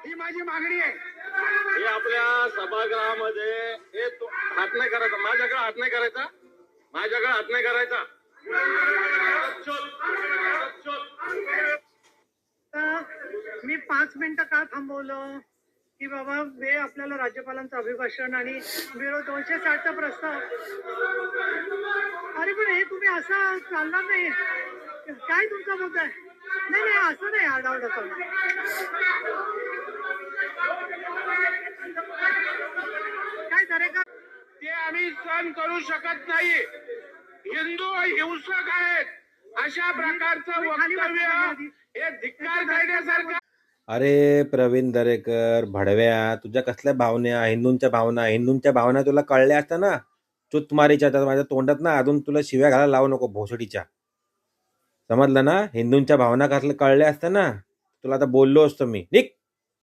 ही माझी मागणी आहे. हे आपल्या सभागृहामध्ये हे हात नाही करायचा, माझ्याकडे हात नाही करायचा, माझ्याकडे हात नाही करायचा. मी 5 मिनिटं का थांबवलं की बाबा वेळ आपल्याला राज्यपालांचं अभिभाषण आणि विरोध 260चा प्रस्ताव. अरे पण हे तुम्ही असं चालणार नाही. काय तुमचा मुद्दा आहे? नाही नाही असं नाही आरडाओरडा चालणार. काय दरेकर ते आम्ही सहन करू शकत नाही. हिंदू हिंसक आहेत अशा प्रकारचं वक्तव्य हे धिक्कार करण्यासारखं. अरे प्रवीण दरेकर भडव्या, तुझ्या कसल्या भावना, हिंदूंच्या भावना तुला कळल्या असत्या ना. चुतमारीच्या तर माझ्या तोंडात ना अजून तुला शिव्या घालायला लावू नको भोसडीच्या. समजलं ना? हिंदूंच्या भावना कसल्या कळल्या असत्या ना तुला आता बोललो असतो मी. निघ.